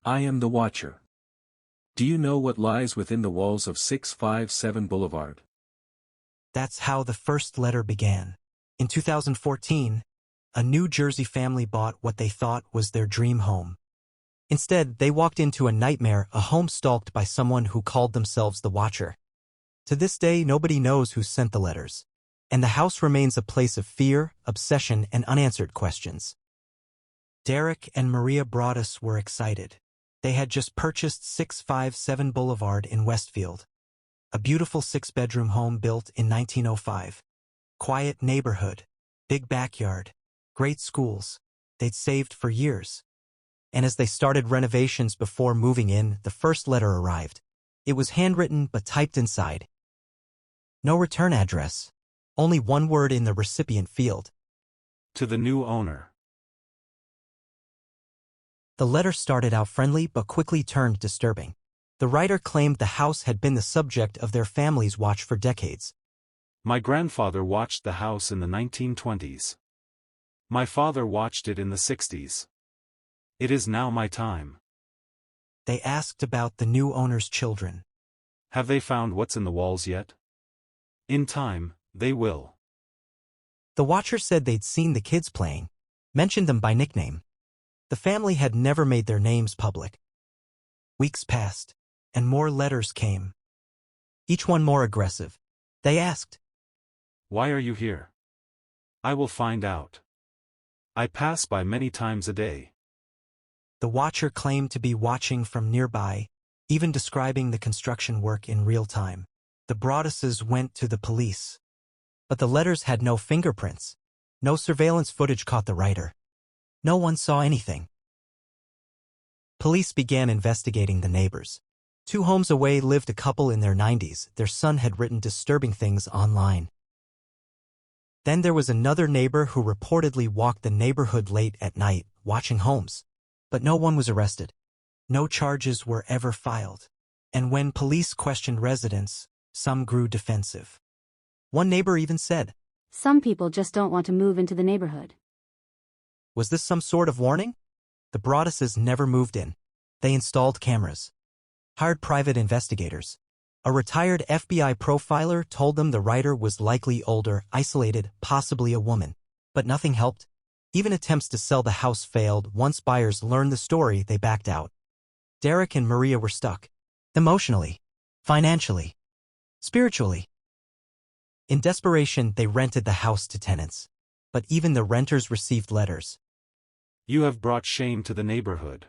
I am the Watcher. Do you know what lies within the walls of 657 Boulevard? That's how the first letter began. In 2014, a New Jersey family bought what they thought was their dream home. Instead, they walked into a nightmare, a home stalked by someone who called themselves the Watcher. To this day, nobody knows who sent the letters, and the house remains a place of fear, obsession, and unanswered questions. Derek and Maria Broaddus were excited. They had just purchased 657 Boulevard in Westfield, a beautiful 6-bedroom home built in 1905. Quiet neighborhood, big backyard, great schools. They'd saved for years. And as they started renovations before moving in, the first letter arrived. It was handwritten but typed inside. No return address. Only one word in the recipient field. To the new owner. The letter started out friendly but quickly turned disturbing. The writer claimed the house had been the subject of their family's watch for decades. My grandfather watched the house in the 1920s. My father watched it in the 60s. It is now my time. They asked about the new owner's children. Have they found what's in the walls yet? In time, they will. The Watcher said they'd seen the kids playing, mentioned them by nickname. The family had never made their names public. Weeks passed, and more letters came. Each one more aggressive. They asked, "Why are you here?" "I will find out. I pass by many times a day." The Watcher claimed to be watching from nearby, even describing the construction work in real time. The Broadduses went to the police. But the letters had no fingerprints. No surveillance footage caught the writer. No one saw anything. Police began investigating the neighbors. 2 homes away lived a couple in their 90s. Their son had written disturbing things online. Then there was another neighbor who reportedly walked the neighborhood late at night, watching homes. But no one was arrested. No charges were ever filed. And when police questioned residents, some grew defensive. One neighbor even said, "Some people just don't want to move into the neighborhood." Was this some sort of warning? The Broadduses never moved in. They installed cameras, hired private investigators. A retired FBI profiler told them the writer was likely older, isolated, possibly a woman. But nothing helped. Even attempts to sell the house failed. Once buyers learned the story, they backed out. Derek and Maria were stuck. Emotionally, financially, spiritually. In desperation, they rented the house to tenants. But even the renters received letters. "You have brought shame to the neighborhood.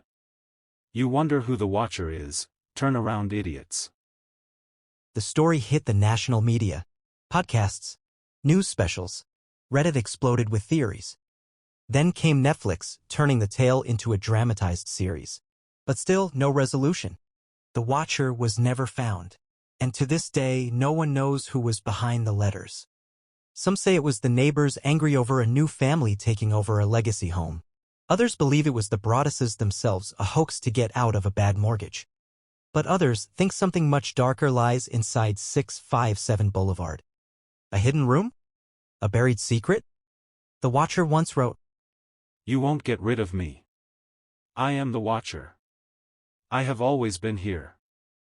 You wonder who the Watcher is, turn around idiots." The story hit the national media. Podcasts, news specials. Reddit exploded with theories. Then came Netflix, turning the tale into a dramatized series. But still, no resolution. The Watcher was never found. And to this day, no one knows who was behind the letters. Some say it was the neighbors angry over a new family taking over a legacy home. Others believe it was the Broadduses themselves, a hoax to get out of a bad mortgage. But others think something much darker lies inside 657 Boulevard. A hidden room? A buried secret? The Watcher once wrote, "You won't get rid of me. I am the Watcher. I have always been here."